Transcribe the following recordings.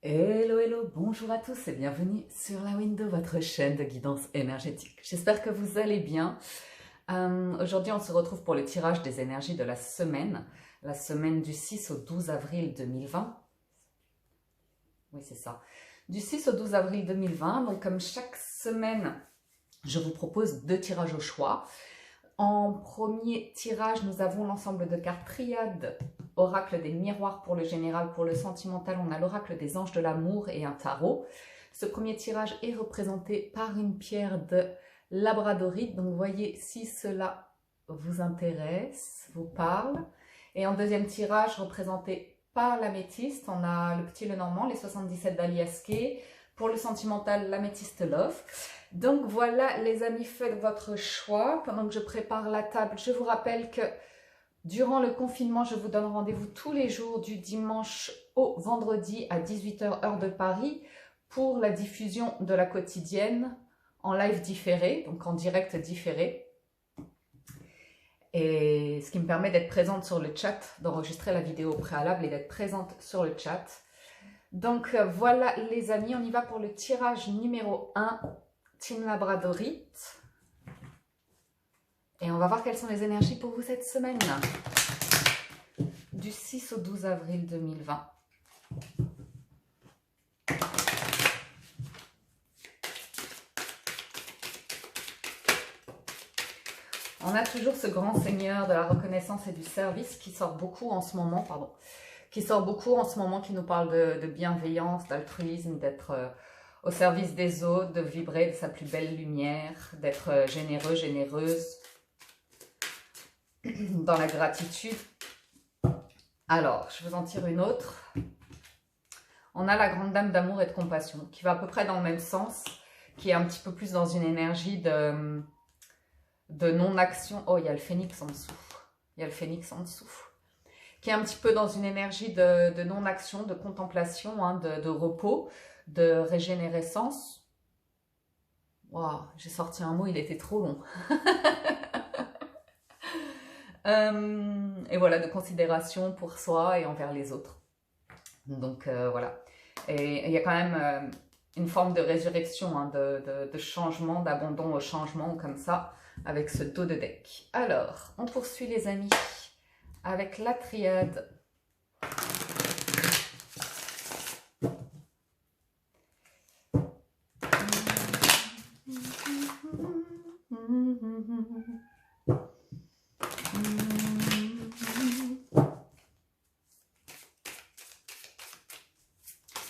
Hello, hello, bonjour à tous et bienvenue sur La Window, votre chaîne de guidance énergétique. J'espère que vous allez bien. Aujourd'hui, on se retrouve pour le tirage des énergies de la semaine du 6 au 12 avril 2020. Oui, c'est ça. Du 6 au 12 avril 2020, donc comme chaque semaine, je vous propose 2 tirages au choix. En premier tirage, nous avons l'ensemble de cartes triade, oracle des miroirs pour le général, pour le sentimental, on a l'oracle des anges de l'amour et un tarot. Ce premier tirage est représenté par une pierre de labradorite, donc voyez si cela vous intéresse, vous parle. Et en deuxième tirage, représenté par l'améthyste, on a le petit Lenormand, les 77 d'Aliaské, pour le sentimental, l'améthyste Love. Donc voilà les amis, faites votre choix. Pendant que je prépare la table, je vous rappelle que durant le confinement, je vous donne rendez-vous tous les jours du dimanche au vendredi à 18 h heure de Paris pour la diffusion de la quotidienne en live différé, donc en direct différé. Et ce qui me permet d'être présente sur le chat, d'enregistrer la vidéo au préalable et d'être présente sur le chat. Donc voilà les amis, on y va pour le tirage numéro 1, Team Labradorite. Et on va voir quelles sont les énergies pour vous cette semaine. Du 6 au 12 avril 2020. On a toujours ce grand seigneur de la reconnaissance et du service qui sort beaucoup en ce moment, qui nous parle de bienveillance, d'altruisme, d'être au service des autres, de vibrer de sa plus belle lumière, d'être généreux, généreuse, dans la gratitude. Alors, je vous en tire une autre. On a la grande dame d'amour et de compassion, qui va à peu près dans le même sens, qui est un petit peu plus dans une énergie de non-action. Oh, il y a le phénix en dessous. Qui est un petit peu dans une énergie de non-action, de contemplation, hein, de repos, de régénérescence. Waouh, j'ai sorti un mot, il était trop long. Et voilà, de considération pour soi et envers les autres. Donc voilà. Et il y a quand même une forme de résurrection, hein, de changement, d'abandon au changement, comme ça, avec ce dos de deck. Alors, on poursuit les amis avec la triade.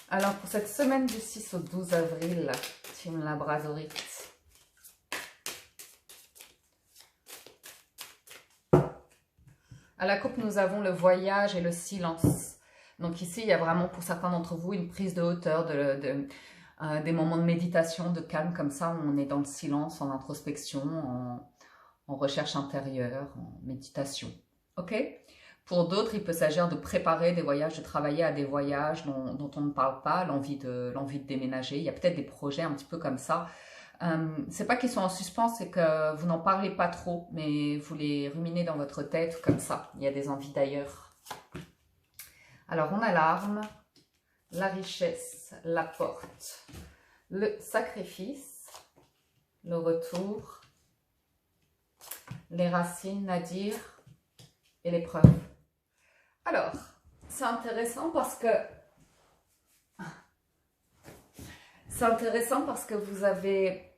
Alors, pour cette semaine du 6 au 12 avril, Team Labradorite. À la coupe, nous avons le voyage et le silence. Donc ici, il y a vraiment pour certains d'entre vous une prise de hauteur, des moments de méditation, de calme comme ça, où on est dans le silence, en introspection, en recherche intérieure, en méditation. Ok ? Pour d'autres, il peut s'agir de préparer des voyages, de travailler à des voyages dont on ne parle pas, l'envie de déménager. Il y a peut-être des projets un petit peu comme ça. C'est pas qu'ils sont en suspens, c'est que vous n'en parlez pas trop, mais vous les ruminez dans votre tête comme ça. Il y a des envies d'ailleurs. Alors, on a l'arme, la richesse, la porte, le sacrifice, le retour, les racines, Nadir, et l'épreuve. Alors, c'est intéressant parce que vous avez,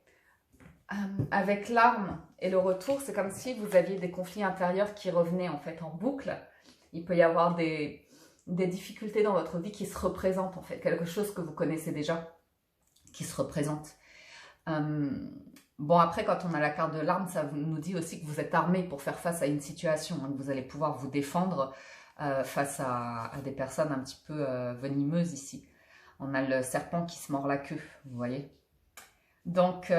avec l'arme et le retour, c'est comme si vous aviez des conflits intérieurs qui revenaient en fait en boucle. Il peut y avoir des difficultés dans votre vie qui se représentent en fait, quelque chose que vous connaissez déjà, qui se représente. Bon, après, quand on a la carte de l'arme, ça nous dit aussi que vous êtes armé pour faire face à une situation, hein, que vous allez pouvoir vous défendre face à des personnes un petit peu venimeuses ici. On a le serpent qui se mord la queue, vous voyez. Donc,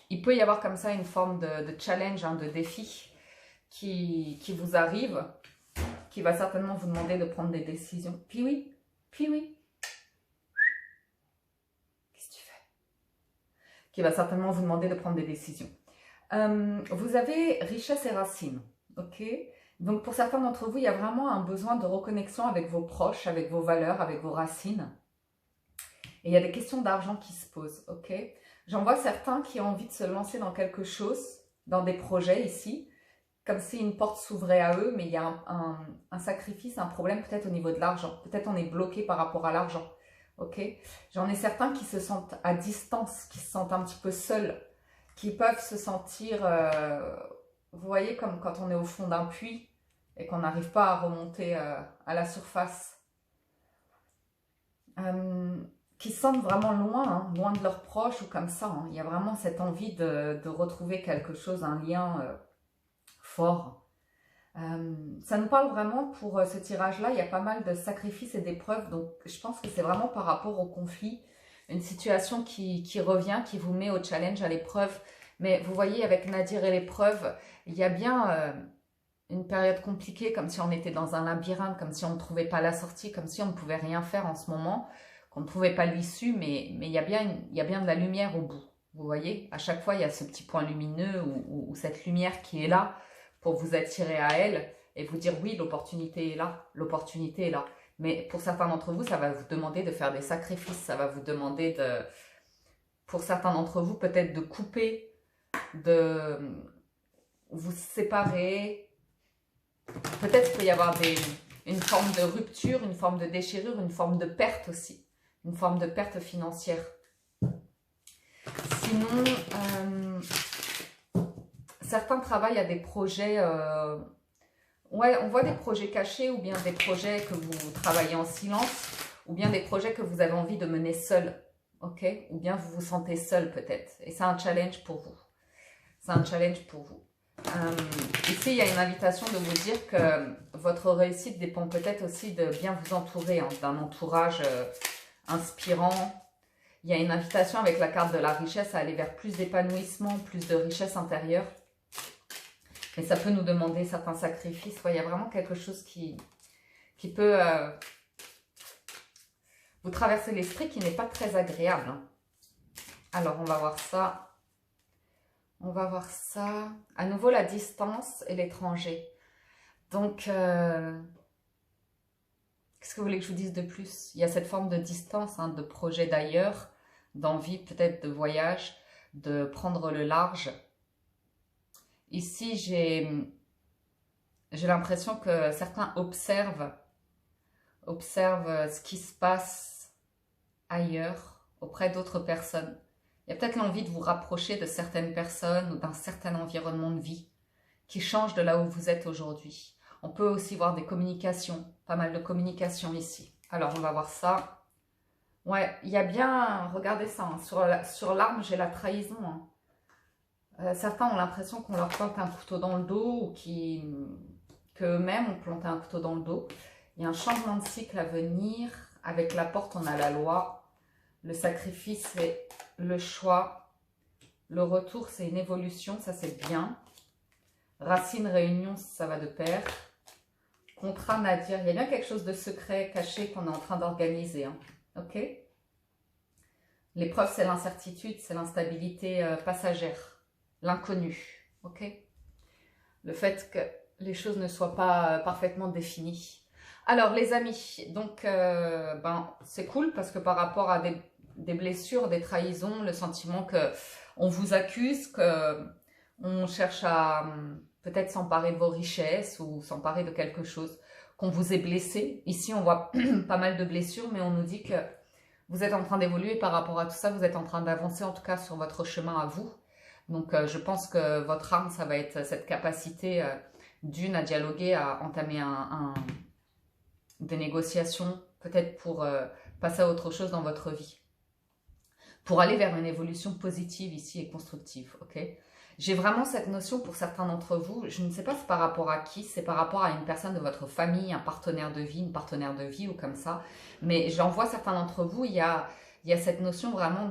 il peut y avoir comme ça une forme de challenge, hein, de défi qui vous arrive, qui va certainement vous demander de prendre des décisions. Puis oui. Qu'est-ce que tu fais? Qui va certainement vous demander de prendre des décisions. Vous avez richesse et racines, ok? Donc pour certains d'entre vous, il y a vraiment un besoin de reconnexion avec vos proches, avec vos valeurs, avec vos racines. Et il y a des questions d'argent qui se posent, ok? J'en vois certains qui ont envie de se lancer dans quelque chose, dans des projets ici, comme si une porte s'ouvrait à eux, mais il y a un sacrifice, un problème peut-être au niveau de l'argent. Peut-être on est bloqué par rapport à l'argent, ok? J'en ai certains qui se sentent à distance, qui se sentent un petit peu seuls, qui peuvent se sentir, vous voyez, comme quand on est au fond d'un puits et qu'on n'arrive pas à remonter à la surface. Qui se sentent vraiment loin, hein, loin de leurs proches ou comme ça. Hein. Il y a vraiment cette envie de retrouver quelque chose, un lien fort. Ça nous parle vraiment pour ce tirage-là. Il y a pas mal de sacrifices et d'épreuves. Donc, je pense que c'est vraiment par rapport au conflit. Une situation qui revient, qui vous met au challenge, à l'épreuve. Mais vous voyez, avec Nadir et l'épreuve, il y a bien une période compliquée, comme si on était dans un labyrinthe, comme si on ne trouvait pas la sortie, comme si on ne pouvait rien faire en ce moment, qu'on ne trouvait pas l'issue, mais il y a bien de la lumière au bout. Vous voyez, à chaque fois, il y a ce petit point lumineux ou cette lumière qui est là pour vous attirer à elle et vous dire oui, l'opportunité est là, l'opportunité est là. Mais pour certains d'entre vous, ça va vous demander de faire des sacrifices, ça va vous demander de, pour certains d'entre vous, peut-être de couper, de vous séparer. Peut-être qu'il peut y avoir une forme de rupture, une forme de déchirure, une forme de perte aussi, une forme de perte financière. Sinon, certains travaillent à des projets, ouais, on voit des projets cachés ou bien des projets que vous travaillez en silence ou bien des projets que vous avez envie de mener seul, ok? Ou bien vous vous sentez seul peut-être et c'est un challenge pour vous. C'est un challenge pour vous. Ici, il y a une invitation de vous dire que votre réussite dépend peut-être aussi de bien vous entourer, hein, d'un entourage inspirant. Il y a une invitation avec la carte de la richesse à aller vers plus d'épanouissement, plus de richesse intérieure. Mais ça peut nous demander certains sacrifices. Ouais, il y a vraiment quelque chose qui peut vous traverser l'esprit qui n'est pas très agréable. Hein. Alors, on va voir ça. On va voir ça. À nouveau, la distance et l'étranger. Donc, qu'est-ce que vous voulez que je vous dise de plus? Il y a cette forme de distance, hein, de projet d'ailleurs, d'envie peut-être de voyage, de prendre le large. Ici, j'ai l'impression que certains observent ce qui se passe ailleurs, auprès d'autres personnes. Il y a peut-être l'envie de vous rapprocher de certaines personnes ou d'un certain environnement de vie qui change de là où vous êtes aujourd'hui. On peut aussi voir des communications, pas mal de communications ici. Alors, on va voir ça. Ouais, il y a bien, regardez ça, hein, sur l'arme, j'ai la trahison. Hein. Certains ont l'impression qu'on leur plante un couteau dans le dos ou qu'eux-mêmes ont planté un couteau dans le dos. Il y a un changement de cycle à venir. Avec la porte, on a la loi. Le sacrifice, c'est le choix. Le retour, c'est une évolution. Ça, c'est bien. Racine, réunion, ça va de pair. Contrat, Nadir. Il y a bien quelque chose de secret, caché qu'on est en train d'organiser. Hein. Ok? L'épreuve, c'est l'incertitude, c'est l'instabilité passagère. L'inconnu. Ok? Le fait que les choses ne soient pas parfaitement définies. Alors, les amis, donc, c'est cool parce que par rapport à des blessures, des trahisons, le sentiment qu'on vous accuse, qu'on cherche à peut-être s'emparer de vos richesses ou s'emparer de quelque chose, qu'on vous ait blessé. Ici, on voit pas mal de blessures, mais on nous dit que vous êtes en train d'évoluer par rapport à tout ça, vous êtes en train d'avancer en tout cas sur votre chemin à vous. Donc, je pense que votre arme, ça va être cette capacité d'une à dialoguer, à entamer des négociations, peut-être pour passer à autre chose dans votre vie. Pour aller vers une évolution positive ici et constructive, ok? J'ai vraiment cette notion pour certains d'entre vous, je ne sais pas c'est par rapport à qui, c'est par rapport à une personne de votre famille, un partenaire de vie, une partenaire de vie ou comme ça, mais j'en vois certains d'entre vous, il y a cette notion vraiment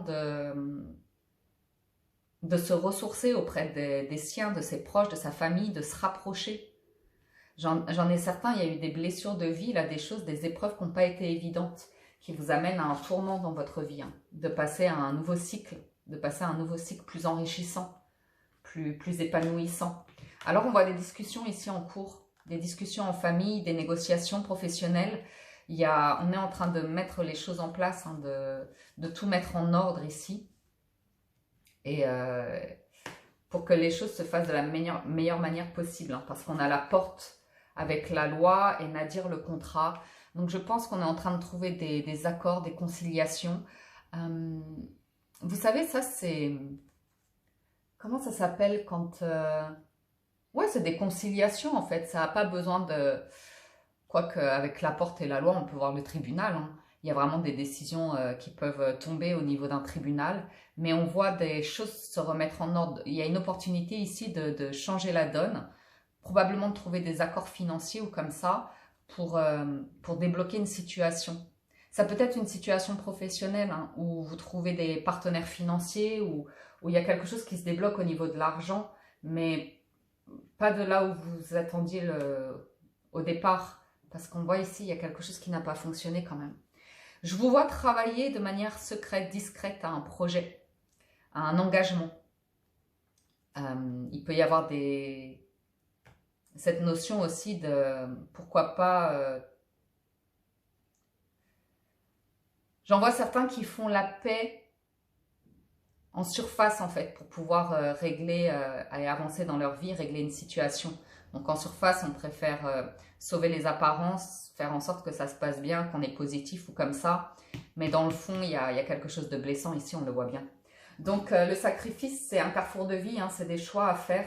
de se ressourcer auprès des siens, de ses proches, de sa famille, de se rapprocher. J'en ai certains, il y a eu des blessures de vie, là, des choses, des épreuves qui n'ont pas été évidentes, qui vous amènent à un tournant dans votre vie, hein, de passer à un nouveau cycle, plus enrichissant, plus épanouissant. Alors, on voit des discussions ici en cours. des discussions en famille, des négociations professionnelles. On est en train de mettre les choses en place, hein, de tout mettre en ordre ici. Et pour que les choses se fassent de la meilleure manière possible, hein, parce qu'on a la porte avec la loi et Nadir le contrat. Donc je pense qu'on est en train de trouver des accords, des conciliations. Vous savez, ça c'est... Comment ça s'appelle quand... Ouais, c'est des conciliations en fait. Ça n'a pas besoin de... Quoique avec la porte et la loi, on peut voir le tribunal, hein. Il y a vraiment des décisions qui peuvent tomber au niveau d'un tribunal. Mais on voit des choses se remettre en ordre. Il y a une opportunité ici de changer la donne. Probablement de trouver des accords financiers ou comme ça pour débloquer une situation. Ça peut être une situation professionnelle, hein, où vous trouvez des partenaires financiers, où il y a quelque chose qui se débloque au niveau de l'argent, mais pas de là où vous attendiez au départ. Parce qu'on voit ici, il y a quelque chose qui n'a pas fonctionné quand même. Je vous vois travailler de manière secrète, discrète à un projet, à un engagement. Il peut y avoir cette notion aussi de, pourquoi pas... J'en vois certains qui font la paix en surface en fait, pour pouvoir régler et avancer dans leur vie, régler une situation. Donc en surface, on préfère sauver les apparences, faire en sorte que ça se passe bien, qu'on est positif ou comme ça. Mais dans le fond, il y a quelque chose de blessant ici, on le voit bien. Donc le sacrifice, c'est un carrefour de vie, hein, c'est des choix à faire,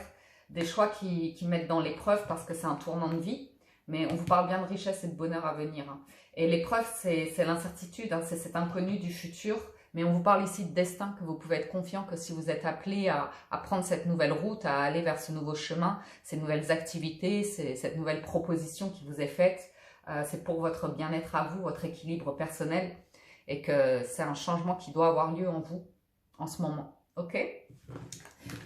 des choix qui mettent dans l'épreuve parce que c'est un tournant de vie. Mais on vous parle bien de richesse et de bonheur à venir, hein. Et l'épreuve, c'est l'incertitude, hein, c'est cet inconnu du futur. Mais on vous parle ici de destin, que vous pouvez être confiant que si vous êtes appelé à prendre cette nouvelle route, à aller vers ce nouveau chemin, ces nouvelles activités, cette nouvelle proposition qui vous est faite, c'est pour votre bien-être à vous, votre équilibre personnel, et que c'est un changement qui doit avoir lieu en vous en ce moment. Ok?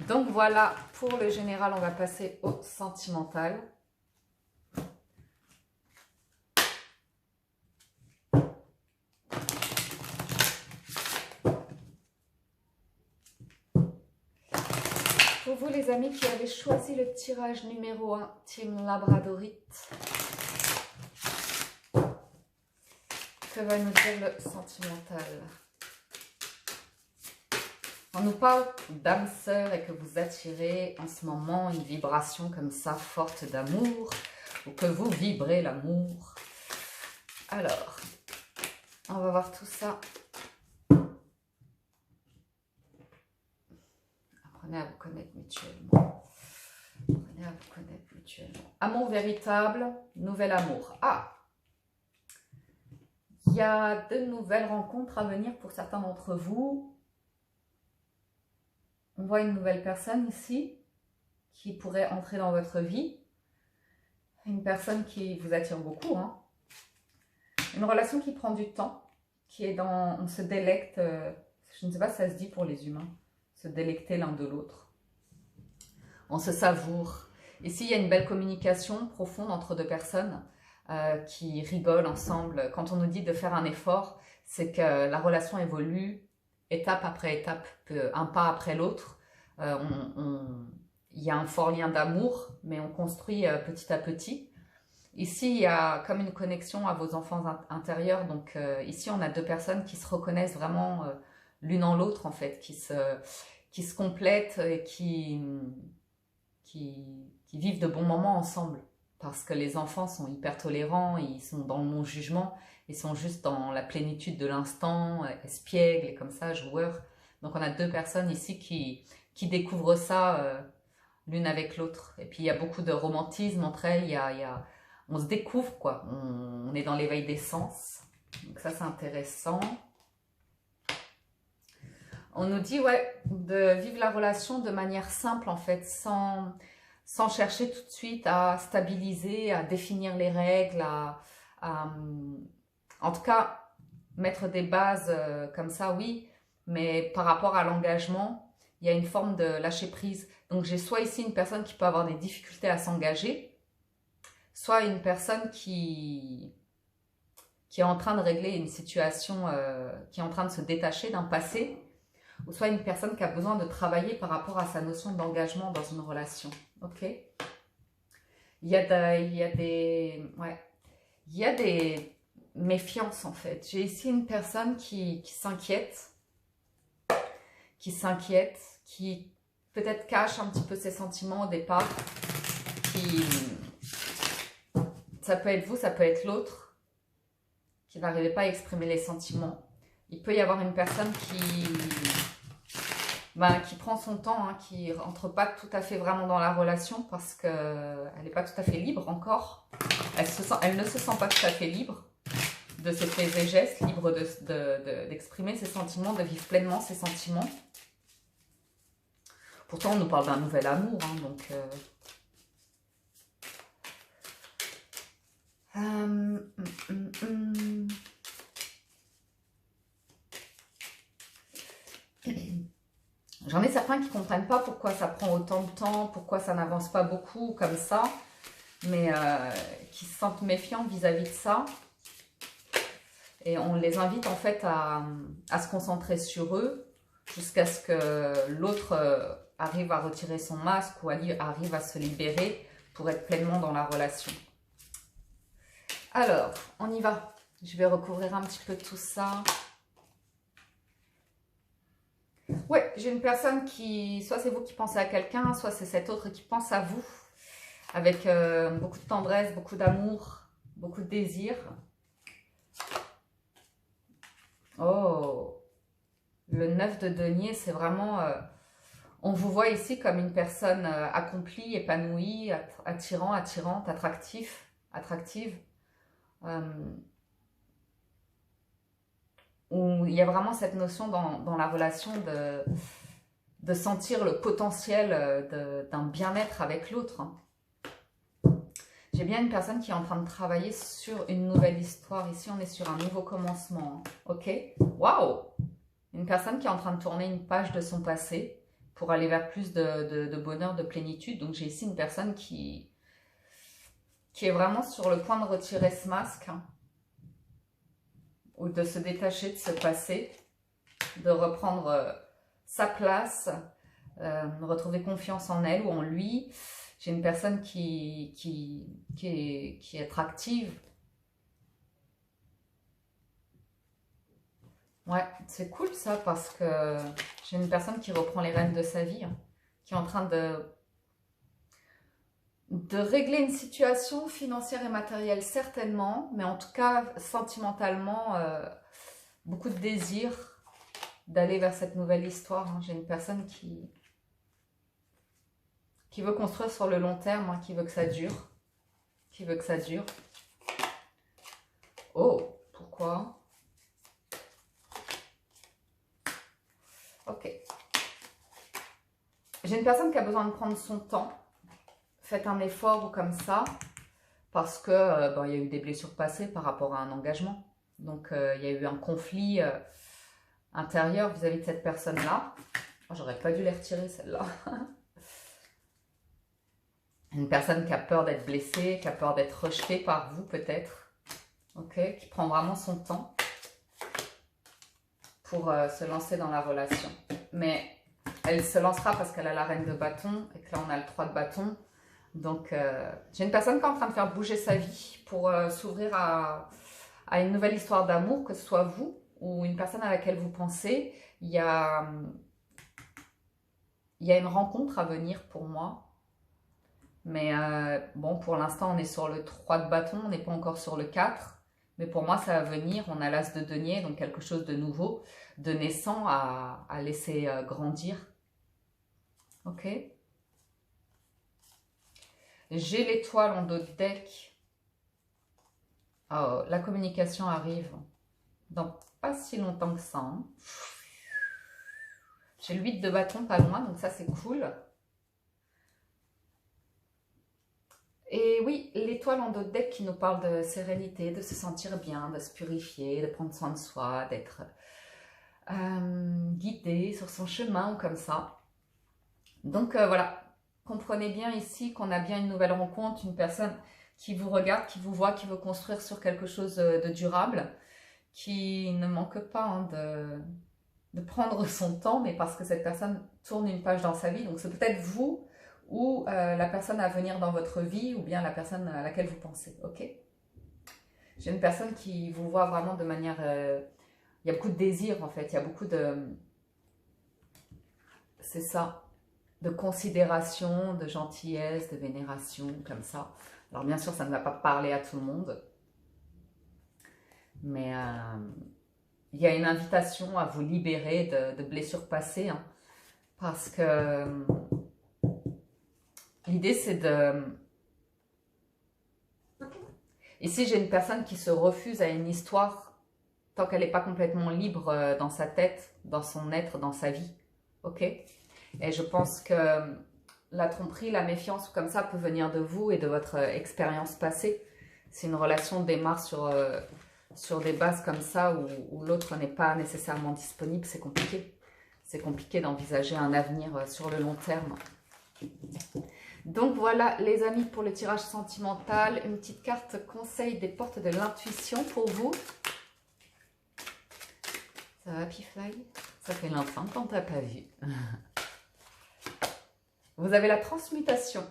Donc voilà, pour le général, on va passer au sentimental. Pour vous les amis qui avez choisi le tirage numéro 1, Team Labradorite, que va nous dire le sentimental? On nous parle d'âme sœur et que vous attirez en ce moment une vibration comme ça forte d'amour, ou que vous vibrez l'amour. Alors, on va voir tout ça. Apprenez à vous connaître mutuellement. Apprenez à vous connaître mutuellement. Amour véritable, nouvel amour. Ah! Il y a de nouvelles rencontres à venir pour certains d'entre vous. On voit une nouvelle personne ici qui pourrait entrer dans votre vie. Une personne qui vous attire beaucoup, hein. Une relation qui prend du temps, qui est dans... On se délecte, je ne sais pas si ça se dit pour les humains, se délecter l'un de l'autre. On se savoure. Ici, il y a une belle communication profonde entre deux personnes qui rigolent ensemble. Quand on nous dit de faire un effort, c'est que la relation évolue étape après étape, un pas après l'autre. Il y a un fort lien d'amour, mais on construit petit à petit. Ici, il y a comme une connexion à vos enfants intérieurs. Donc ici, on a deux personnes qui se reconnaissent vraiment l'une en l'autre, en fait, qui se complètent et qui vivent de bons moments ensemble. Parce que les enfants sont hyper tolérants, ils sont dans le non-jugement, ils sont juste dans la plénitude de l'instant, espiègles et comme ça, joueurs. Donc on a deux personnes ici qui découvrent ça l'une avec l'autre. Et puis il y a beaucoup de romantisme entre elles, on se découvre quoi, on est dans l'éveil des sens. Donc ça c'est intéressant. On nous dit ouais, de vivre la relation de manière simple en fait, sans chercher tout de suite à stabiliser, à définir les règles, en tout cas mettre des bases comme ça, oui, mais par rapport à l'engagement, il y a une forme de lâcher prise. Donc j'ai soit ici une personne qui peut avoir des difficultés à s'engager, soit une personne qui est en train de régler une situation, qui est en train de se détacher d'un passé, ou soit une personne qui a besoin de travailler par rapport à sa notion d'engagement dans une relation. Ok ? Il Ouais, il y a des méfiances en fait. J'ai ici une personne qui peut-être cache un petit peu ses sentiments au départ, qui, ça peut être vous, ça peut être l'autre, qui n'arrivait pas à exprimer les sentiments. Il peut y avoir une personne qui prend son temps, hein, qui rentre pas tout à fait vraiment dans la relation parce qu'elle n'est pas tout à fait libre encore. Elle ne se sent pas tout à fait libre de ses faits et gestes, libre d'exprimer ses sentiments, de vivre pleinement ses sentiments. Pourtant, on nous parle d'un nouvel amour, hein, donc... J'en ai certains qui ne comprennent pas pourquoi ça prend autant de temps, pourquoi ça n'avance pas beaucoup comme ça, mais qui se sentent méfiants vis-à-vis de ça. Et on les invite en fait à se concentrer sur eux jusqu'à ce que l'autre arrive à retirer son masque ou arrive à se libérer pour être pleinement dans la relation. Alors, on y va. Je vais recouvrir un petit peu tout ça. Ouais, j'ai une personne qui, soit c'est vous qui pensez à quelqu'un, soit c'est cet autre qui pense à vous, avec beaucoup de tendresse, beaucoup d'amour, beaucoup de désir. Oh, le 9 de denier, c'est vraiment... on vous voit ici comme une personne accomplie, épanouie, attirante, attractive. Où il y a vraiment cette notion dans la relation de sentir le potentiel d'un bien-être avec l'autre. Hein. J'ai bien une personne qui est en train de travailler sur une nouvelle histoire. Ici, on est sur un nouveau commencement. Hein. Ok? Waouh! Une personne qui est en train de tourner une page de son passé pour aller vers plus de bonheur, de plénitude. Donc, j'ai ici une personne qui est vraiment sur le point de retirer ce masque. Hein, ou de se détacher de ce passé, de reprendre sa place, retrouver confiance en elle ou en lui. J'ai une personne qui est attractive. Ouais, c'est cool ça parce que j'ai une personne qui reprend les rênes de sa vie, hein, qui est en train de régler une situation financière et matérielle certainement, mais en tout cas sentimentalement, beaucoup de désir d'aller vers cette nouvelle histoire. Hein. J'ai une personne qui veut construire sur le long terme, hein, qui veut que ça dure. Oh, pourquoi? Ok. J'ai une personne qui a besoin de prendre son temps. Faites un effort ou comme ça, parce que il y a eu des blessures passées par rapport à un engagement. Donc, il y a eu un conflit intérieur vis-à-vis de cette personne-là. Oh, j'aurais pas dû les retirer, celle-là. Une personne qui a peur d'être blessée, qui a peur d'être rejetée par vous, peut-être. Ok, qui prend vraiment son temps pour se lancer dans la relation. Mais elle se lancera parce qu'elle a la reine de bâton et que là, on a le 3 de bâton. Donc, j'ai une personne qui est en train de faire bouger sa vie pour s'ouvrir à une nouvelle histoire d'amour, que ce soit vous ou une personne à laquelle vous pensez. Il y a une rencontre à venir pour moi. Mais bon, pour l'instant, on est sur le 3 de bâton, on n'est pas encore sur le 4. Mais pour moi, ça va venir. On a l'as de denier, donc quelque chose de nouveau, de naissant à laisser grandir. Ok? J'ai l'étoile en dos de deck. Oh, la communication arrive dans pas si longtemps que ça. Hein. J'ai le 8 de bâton pas loin, donc ça c'est cool. Et oui, l'étoile en dos de deck qui nous parle de sérénité, de se sentir bien, de se purifier, de prendre soin de soi, d'être guidé sur son chemin ou comme ça. Donc voilà. Comprenez bien ici qu'on a bien une nouvelle rencontre, une personne qui vous regarde, qui vous voit, qui veut construire sur quelque chose de durable, qui ne manque pas hein, de prendre son temps, mais parce que cette personne tourne une page dans sa vie. Donc c'est peut-être vous ou la personne à venir dans votre vie ou bien la personne à laquelle vous pensez, ok? J'ai une personne qui vous voit vraiment de manière... il y a beaucoup de désir en fait, il y a beaucoup de... C'est ça, de considération, de gentillesse, de vénération, comme ça. Alors bien sûr, ça ne va pas parler à tout le monde, mais il y a une invitation à vous libérer de blessures passées, hein, parce que l'idée c'est de... Ici, j'ai une personne qui se refuse à une histoire tant qu'elle n'est pas complètement libre dans sa tête, dans son être, dans sa vie, ok? Et je pense que la tromperie, la méfiance, comme ça, peut venir de vous et de votre expérience passée. Si une relation démarre sur des bases comme ça, où l'autre n'est pas nécessairement disponible, c'est compliqué. C'est compliqué d'envisager un avenir sur le long terme. Donc voilà, les amis, pour le tirage sentimental, une petite carte conseil des portes de l'intuition pour vous. Ça va, Pifly? Ça fait longtemps qu'on t'a pas vu. Vous avez la transmutation.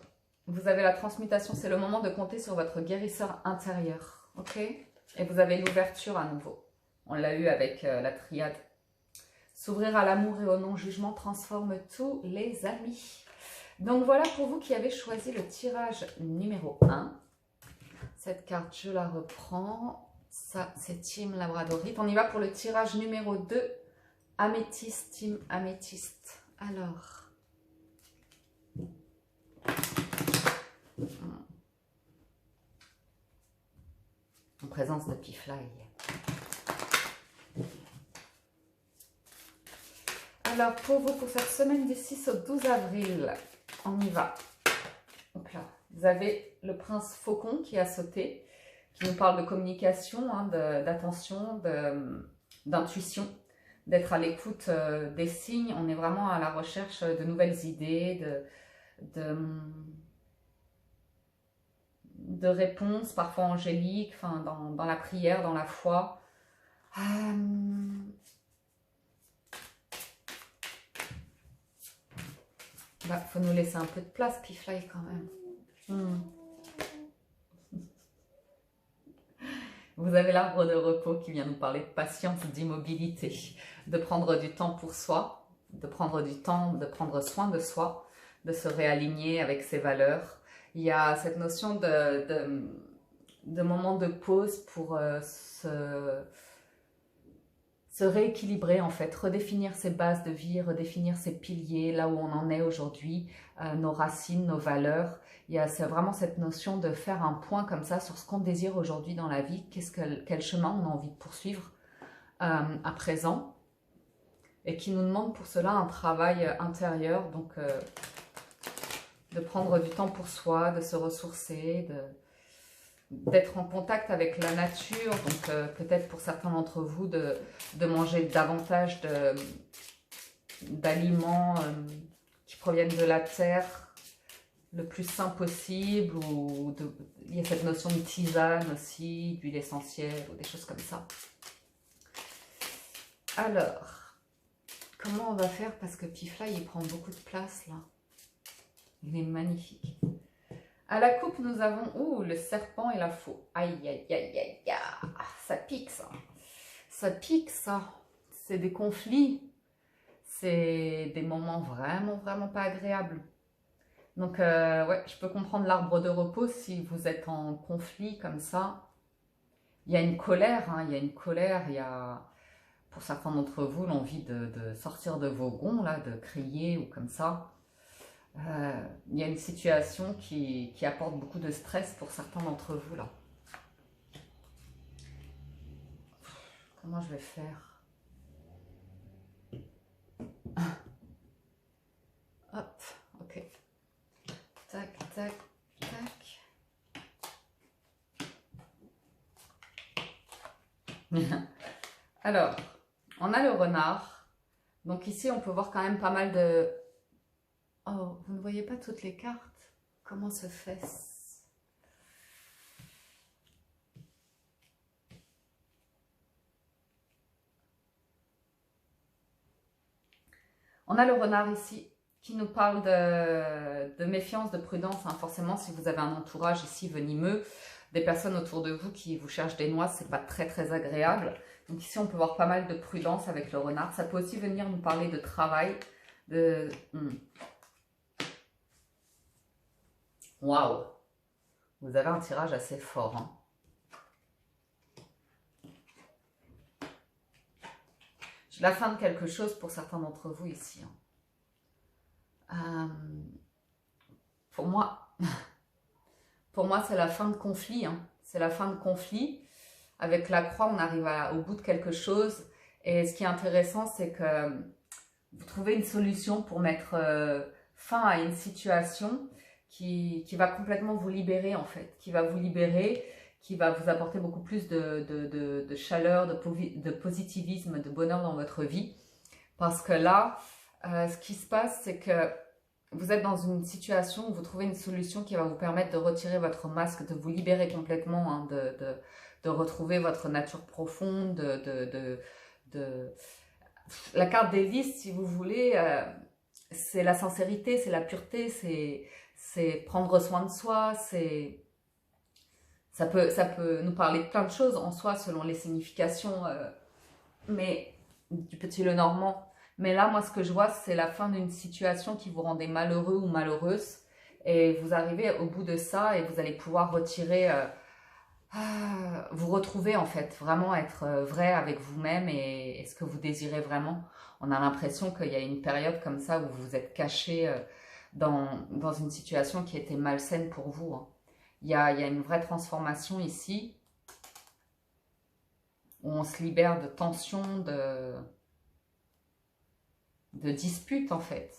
Vous avez la transmutation, c'est le moment de compter sur votre guérisseur intérieur. Ok? Et vous avez l'ouverture à nouveau. On l'a eu avec la triade. S'ouvrir à l'amour et au non-jugement transforme tous les amis. Donc voilà pour vous qui avez choisi le tirage numéro 1. Cette carte, je la reprends. Ça, c'est Team Labradorite. On y va pour le tirage numéro 2. Améthyste, Team Améthyste. Alors... en présence de Pifly. Alors, pour vous, pour cette semaine du 6 au 12 avril, on y va. Donc là, vous avez le prince faucon qui a sauté, qui nous parle de communication, hein, d'attention, d'intuition, d'être à l'écoute des signes. On est vraiment à la recherche de nouvelles idées, de réponses, parfois angéliques, enfin, dans la prière, dans la foi. Bah, faut nous laisser un peu de place, Pifly, quand même. Vous avez l'arbre de repos qui vient nous parler de patience, d'immobilité, de prendre du temps pour soi, de prendre du temps, de prendre soin de soi, de se réaligner avec ses valeurs. Il y a cette notion de moment de pause pour se rééquilibrer en fait, redéfinir ses bases de vie, redéfinir ses piliers, là où on en est aujourd'hui, nos racines, nos valeurs. C'est vraiment cette notion de faire un point comme ça sur ce qu'on désire aujourd'hui dans la vie, quel chemin on a envie de poursuivre à présent, et qui nous demande pour cela un travail intérieur, donc de prendre du temps pour soi, de se ressourcer, d'être en contact avec la nature, donc peut-être pour certains d'entre vous de manger davantage d'aliments qui proviennent de la terre, le plus sain possible, ou il y a cette notion de tisane aussi, d'huile essentielle ou des choses comme ça. Alors, comment on va faire? Parce que Pifly, il prend beaucoup de place là. Il est magnifique. À la coupe, nous avons le serpent et la faux. Aïe, aïe, aïe, aïe, aïe. Ça pique, ça. Ça pique, ça. C'est des conflits. C'est des moments vraiment, vraiment pas agréables. Donc, ouais, je peux comprendre l'arbre de repos si vous êtes en conflit comme ça. Il y a une colère, hein, il y a une colère, il y a, pour certains d'entre vous, l'envie de sortir de vos gonds, là, de crier ou comme ça. Il y a une situation qui apporte beaucoup de stress pour certains d'entre vous là. Comment je vais faire? Hop, ok. Tac, tac, tac. Alors, on a le renard. Donc ici, on peut voir quand même pas mal de... Oh, vous ne voyez pas toutes les cartes? Comment se fait-ce? On a le renard ici. qui nous parle de méfiance, de prudence. Hein. Forcément, si vous avez un entourage ici venimeux, des personnes autour de vous qui vous cherchent des noix, c'est pas très très agréable. Donc ici, on peut voir pas mal de prudence avec le renard. Ça peut aussi venir nous parler de travail, de... Waouh! Vous avez un tirage assez fort. Hein. J'ai la fin de quelque chose pour certains d'entre vous ici. Hein. Pour moi, c'est la fin de conflit. Hein. C'est la fin de conflit. Avec la croix, on arrive au bout de quelque chose. Et ce qui est intéressant, c'est que vous trouvez une solution pour mettre fin à une situation qui va complètement vous libérer, en fait. Qui va vous libérer, qui va vous apporter beaucoup plus de chaleur, de positivisme, de bonheur dans votre vie. Parce que là, ce qui se passe, c'est que vous êtes dans une situation où vous trouvez une solution qui va vous permettre de retirer votre masque, de vous libérer complètement, hein, de retrouver votre nature profonde, La carte des listes, si vous voulez, c'est la sincérité, c'est la pureté, c'est prendre soin de soi, ça peut nous parler de plein de choses en soi selon les significations, mais du petit Lenormand. Mais là, moi, ce que je vois, c'est la fin d'une situation qui vous rendait malheureux ou malheureuse. Et vous arrivez au bout de ça et vous allez pouvoir retirer, vous retrouver en fait, vraiment être vrai avec vous-même et ce que vous désirez vraiment. On a l'impression qu'il y a une période comme ça où vous vous êtes caché dans une situation qui était malsaine pour vous. Hein. Il y a une vraie transformation ici, où on se libère de tensions, de disputes en fait.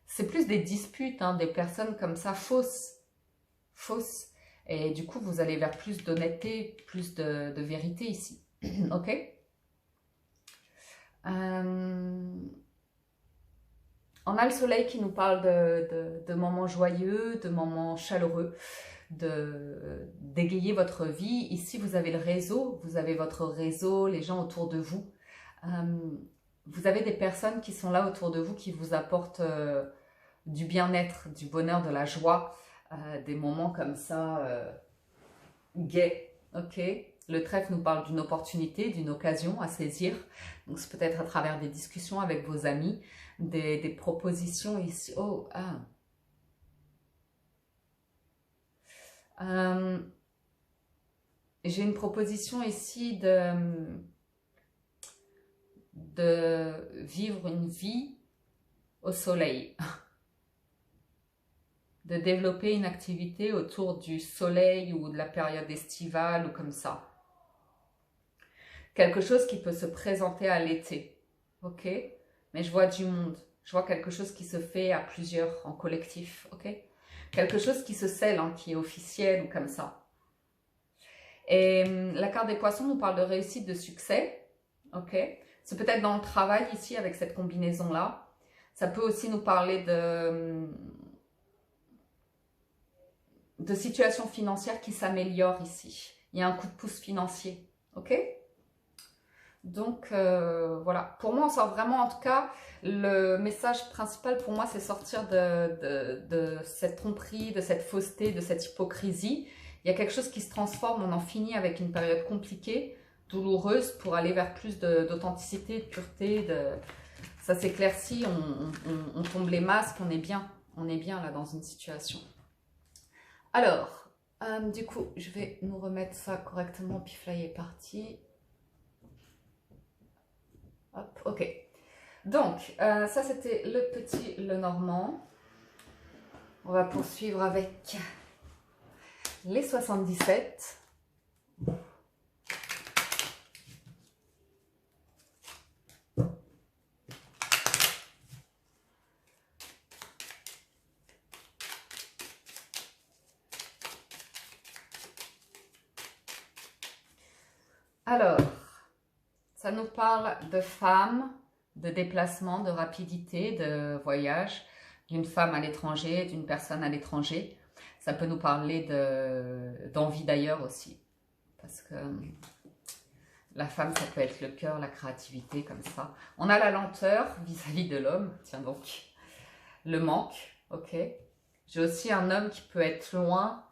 C'est plus des disputes, hein, des personnes comme ça fausses. Et du coup, vous allez vers plus d'honnêteté, plus de vérité ici. Ok? On a le soleil qui nous parle de moments joyeux, de moments chaleureux, d'égayer votre vie. Ici, vous avez le réseau, vous avez votre réseau, les gens autour de vous. Vous avez des personnes qui sont là autour de vous, qui vous apportent du bien-être, du bonheur, de la joie, des moments comme ça, gais, ok? Le trèfle nous parle d'une opportunité, d'une occasion à saisir. Donc, c'est peut-être à travers des discussions avec vos amis, des propositions ici. Oh, ah. J'ai une proposition ici de vivre une vie au soleil. De développer une activité autour du soleil ou de la période estivale ou comme ça. Quelque chose qui peut se présenter à l'été, ok? Mais je vois du monde, je vois quelque chose qui se fait à plusieurs, en collectif, ok? Quelque chose qui se scelle, hein, qui est officiel ou comme ça. Et la carte des poissons nous parle de réussite, de succès, ok? C'est peut-être dans le travail ici avec cette combinaison-là. Ça peut aussi nous parler de situations financières qui s'améliorent ici. Il y a un coup de pouce financier, ok? Donc, voilà. Pour moi, on sort vraiment, en tout cas, le message principal pour moi, c'est sortir de cette tromperie, de cette fausseté, de cette hypocrisie. Il y a quelque chose qui se transforme, on en finit avec une période compliquée, douloureuse, pour aller vers plus d'authenticité, de pureté. Ça s'éclaircit, on tombe les masques, on est bien là dans une situation. Alors, du coup, je vais nous remettre ça correctement, Pifly est parti. Hop, ok. Donc, ça c'était le petit Lenormand. On va poursuivre avec les 77. Alors, ça nous parle de femmes, de déplacement, de rapidité, de voyage, d'une femme à l'étranger, d'une personne à l'étranger. Ça peut nous parler d'envie d'ailleurs aussi. Parce que la femme, ça peut être le cœur, la créativité, comme ça. On a la lenteur vis-à-vis de l'homme, tiens donc. le manque, ok. J'ai aussi un homme qui peut être loin,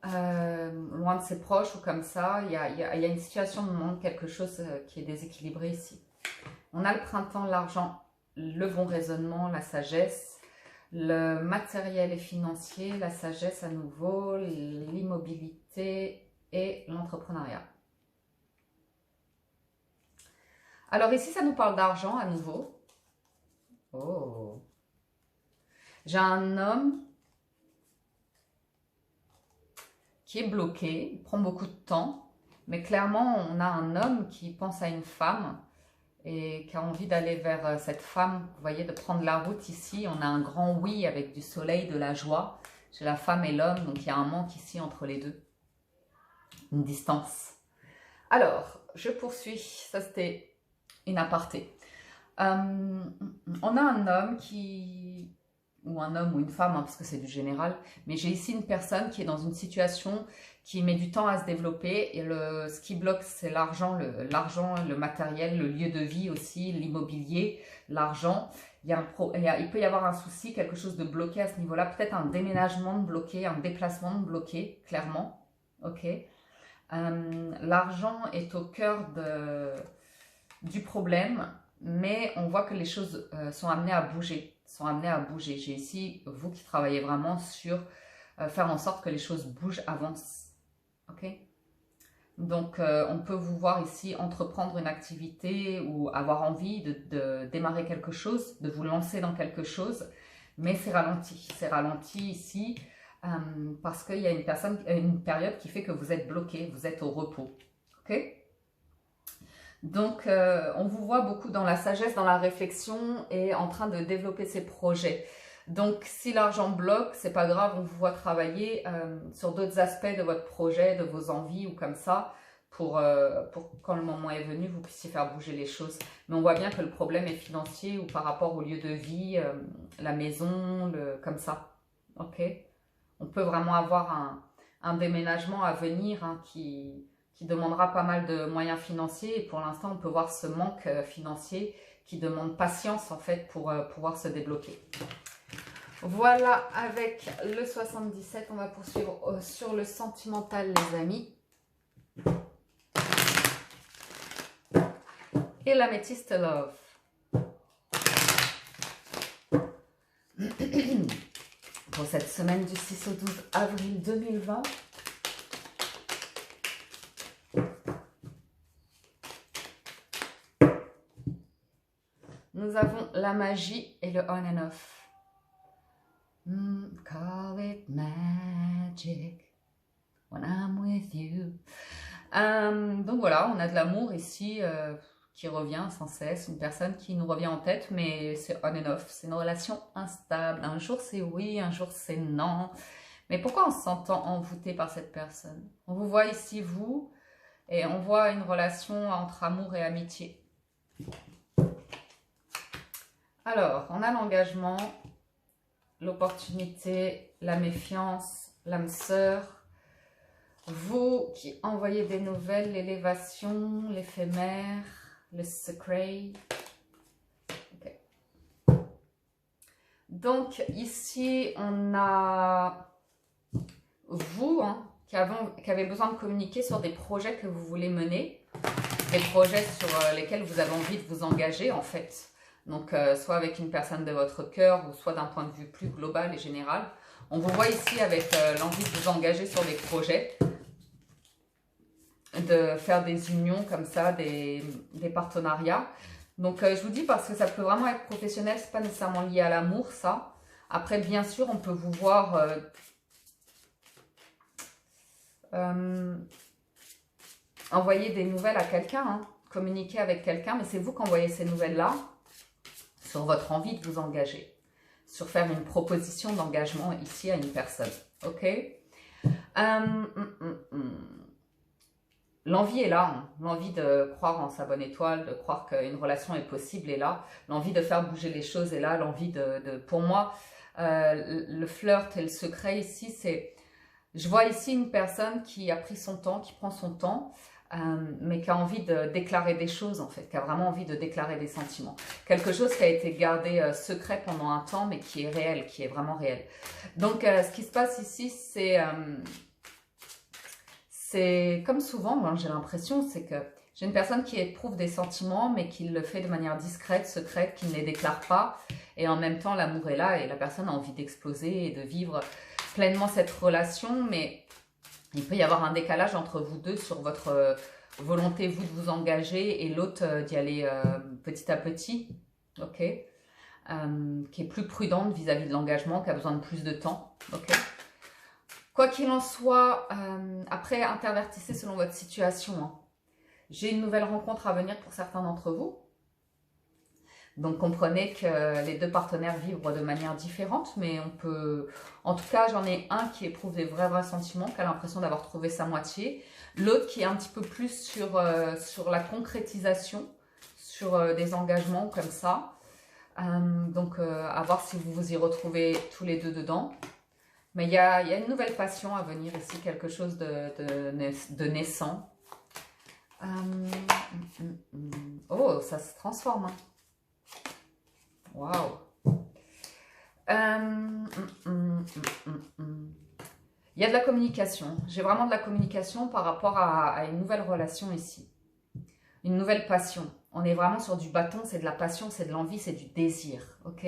loin de ses proches ou comme ça. Il y a une situation de manque, quelque chose qui est déséquilibré ici. On a le printemps, l'argent, le bon raisonnement, la sagesse, le matériel et financier, la sagesse à nouveau, l'immobilité et l'entrepreneuriat. Alors ici, ça nous parle d'argent à nouveau. Oh. J'ai un homme qui est bloqué, il prend beaucoup de temps, mais clairement, on a un homme qui pense à une femme et qui a envie d'aller vers cette femme, vous voyez, de prendre la route ici. On a un grand oui avec du soleil, de la joie. J'ai la femme et l'homme, donc il y a un manque ici entre les deux. Une distance. Alors, je poursuis. Ça, c'était une aparté. On a un homme qui... ou un homme ou une femme, hein, parce que c'est du général, mais j'ai ici une personne qui est dans une situation qui met du temps à se développer, et ce qui bloque, c'est l'argent, le matériel, le lieu de vie aussi, l'immobilier, l'argent. Il peut y avoir un souci, quelque chose de bloqué à ce niveau-là, peut-être un déménagement de bloqué, un déplacement de bloqué, clairement, ok. L'argent est au cœur du problème, mais on voit que les choses sont amenées à bouger. J'ai ici, vous qui travaillez vraiment sur faire en sorte que les choses bougent, avancent. Ok. Donc, on peut vous voir ici entreprendre une activité ou avoir envie de démarrer quelque chose, de vous lancer dans quelque chose, mais c'est ralenti. C'est ralenti ici parce qu'il y a une période qui fait que vous êtes bloqué, vous êtes au repos. Ok. Donc, on vous voit beaucoup dans la sagesse, dans la réflexion et en train de développer ses projets. Donc, si l'argent bloque, c'est pas grave, on vous voit travailler sur d'autres aspects de votre projet, de vos envies ou comme ça, pour quand le moment est venu, vous puissiez faire bouger les choses. Mais on voit bien que le problème est financier ou par rapport au lieu de vie, la maison, comme ça. Ok. On peut vraiment avoir un déménagement à venir hein, qui demandera pas mal de moyens financiers. Et pour l'instant, on peut voir ce manque financier qui demande patience en fait pour pouvoir se débloquer. Voilà, avec le 77, on va poursuivre sur le sentimental, les amis. Et l'améthyste love. Pour cette semaine du 6 au 12 avril 2020. Nous avons la magie et le on and off. Call it magic when I'm with you. Donc voilà, on a de l'amour ici qui revient sans cesse, une personne qui nous revient en tête, mais c'est on and off, c'est une relation instable. Un jour c'est oui, un jour c'est non. Mais pourquoi on se sent envoûté par cette personne? On vous voit ici, vous, et on voit une relation entre amour et amitié. Alors, on a l'engagement, l'opportunité, la méfiance, l'âme sœur. Vous qui envoyez des nouvelles, l'élévation, l'éphémère, le secret. Okay. Donc, ici, on a vous hein, qui avez besoin de communiquer sur des projets que vous voulez mener, des projets sur lesquels vous avez envie de vous engager, en fait. Donc, soit avec une personne de votre cœur ou soit d'un point de vue plus global et général. On vous voit ici avec l'envie de vous engager sur des projets, de faire des unions comme ça, des partenariats. Donc, je vous dis parce que ça peut vraiment être professionnel, c'est pas nécessairement lié à l'amour, ça. Après, bien sûr, on peut vous voir envoyer des nouvelles à quelqu'un, hein, communiquer avec quelqu'un, mais c'est vous qui envoyez ces nouvelles-là sur votre envie de vous engager, sur faire une proposition d'engagement ici à une personne, ok. L'envie est là, hein. L'envie de croire en sa bonne étoile, de croire qu'une relation est possible est là, l'envie de faire bouger les choses est là, l'envie pour moi, le flirt et le secret ici, c'est, je vois ici une personne qui a pris son temps, qui prend son temps, mais qui a envie de déclarer des choses en fait, qui a vraiment envie de déclarer des sentiments. Quelque chose qui a été gardé secret pendant un temps, mais qui est réel, qui est vraiment réel. Donc, ce qui se passe ici, c'est comme souvent, moi j'ai l'impression, c'est que j'ai une personne qui éprouve des sentiments, mais qui le fait de manière discrète, secrète, qui ne les déclare pas. Et en même temps, l'amour est là et la personne a envie d'exploser et de vivre pleinement cette relation, mais il peut y avoir un décalage entre vous deux sur votre volonté, vous, de vous engager et l'autre d'y aller petit à petit, ok, qui est plus prudente vis-à-vis de l'engagement, qui a besoin de plus de temps, ok. Quoi qu'il en soit, après, intervertissez selon votre situation. Hein. J'ai une nouvelle rencontre à venir pour certains d'entre vous. Donc, comprenez que les deux partenaires vivent de manière différente, mais on peut... En tout cas, j'en ai un qui éprouve des vrais sentiments, qui a l'impression d'avoir trouvé sa moitié. L'autre qui est un petit peu plus sur la concrétisation, sur des engagements comme ça. Donc, à voir si vous vous y retrouvez tous les deux dedans. Mais il y a une nouvelle passion à venir ici, quelque chose de naissant. Oh, ça se transforme. Hein. Waouh. Il y a de la communication. J'ai vraiment de la communication par rapport à une nouvelle relation ici. Une nouvelle passion. On est vraiment sur du bâton, c'est de la passion, c'est de l'envie, c'est du désir. Ok ?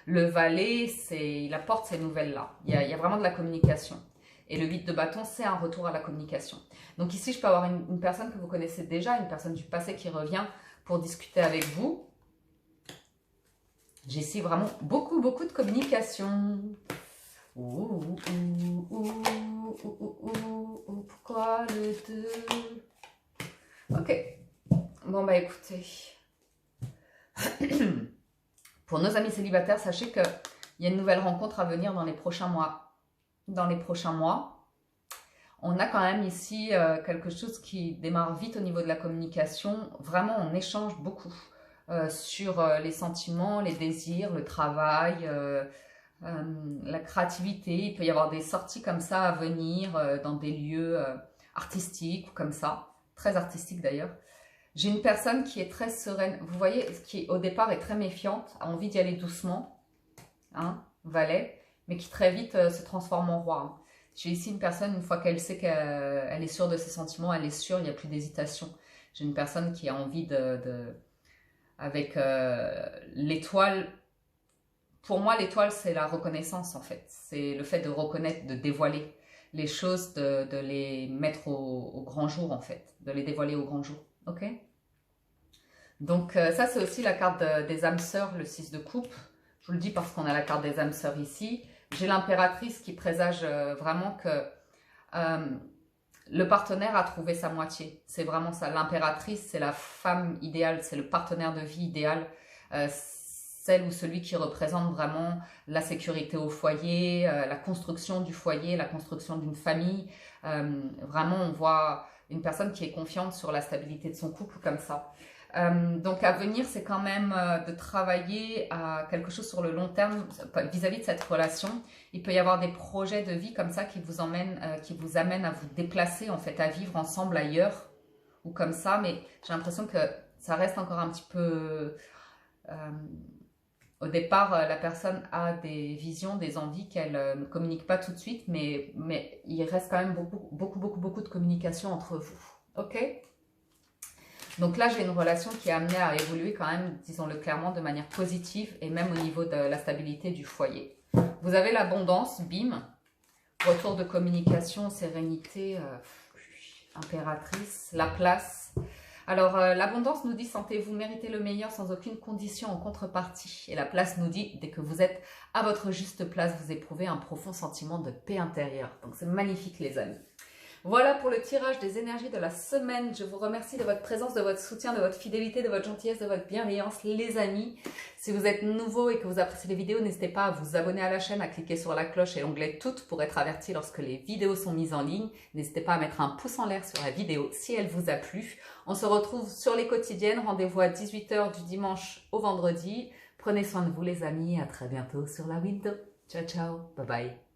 Le valet, il apporte ces nouvelles-là. Il y a vraiment de la communication. Et le 8 de bâton, c'est un retour à la communication. Donc ici, je peux avoir une personne que vous connaissez déjà, une personne du passé qui revient pour discuter avec vous. J'ai ici vraiment beaucoup de communication. Pourquoi le 2? Ok. Bon, bah écoutez. Pour nos amis célibataires, sachez qu'il y a une nouvelle rencontre à venir dans les prochains mois. Dans les prochains mois, on a quand même ici quelque chose qui démarre vite au niveau de la communication. Vraiment, on échange beaucoup sur les sentiments, les désirs, le travail, la créativité. Il peut y avoir des sorties comme ça à venir dans des lieux artistiques ou comme ça. Très artistiques d'ailleurs. J'ai une personne qui est très sereine, vous voyez, qui au départ est très méfiante, a envie d'y aller doucement, hein, valet, mais qui très vite se transforme en roi. Hein. J'ai ici une personne, une fois qu'elle sait qu'elle est sûre de ses sentiments, elle est sûre, il n'y a plus d'hésitation. J'ai une personne qui a envie avec l'étoile. Pour moi, l'étoile, c'est la reconnaissance en fait. C'est le fait de reconnaître, de dévoiler les choses, de les mettre au grand jour en fait, de les dévoiler au grand jour. Ok. Donc ça c'est aussi la carte des âmes sœurs, le 6 de coupe. Je vous le dis parce qu'on a la carte des âmes sœurs ici. J'ai l'impératrice qui présage vraiment que le partenaire a trouvé sa moitié. C'est vraiment ça. L'impératrice, c'est la femme idéale, c'est le partenaire de vie idéal. Celle ou celui qui représente vraiment la sécurité au foyer, la construction du foyer, la construction d'une famille. Vraiment, on voit une personne qui est confiante sur la stabilité de son couple comme ça. Donc à venir, c'est quand même de travailler à quelque chose sur le long terme vis-à-vis de cette relation. Il peut y avoir des projets de vie comme ça qui vous amènent à vous déplacer, en fait, à vivre ensemble ailleurs ou comme ça. Mais j'ai l'impression que ça reste encore un petit peu... Au départ, la personne a des visions, des envies qu'elle ne communique pas tout de suite, mais il reste quand même beaucoup de communication entre vous. Ok ? Donc là, j'ai une relation qui est amenée à évoluer quand même, disons-le clairement, de manière positive et même au niveau de la stabilité du foyer. Vous avez l'abondance, bim, retour de communication, sérénité, impératrice, la place. Alors, l'abondance nous dit, sentez-vous mériter le meilleur sans aucune condition en contrepartie. Et la place nous dit, dès que vous êtes à votre juste place, vous éprouvez un profond sentiment de paix intérieure. Donc, c'est magnifique, les amis. Voilà pour le tirage des énergies de la semaine. Je vous remercie de votre présence, de votre soutien, de votre fidélité, de votre gentillesse, de votre bienveillance, les amis. Si vous êtes nouveau et que vous appréciez les vidéos, n'hésitez pas à vous abonner à la chaîne, à cliquer sur la cloche et l'onglet toutes pour être averti lorsque les vidéos sont mises en ligne. N'hésitez pas à mettre un pouce en l'air sur la vidéo si elle vous a plu. On se retrouve sur les quotidiennes. Rendez-vous à 18 h du dimanche au vendredi. Prenez soin de vous, les amis. À très bientôt sur la window. Ciao, ciao. Bye bye.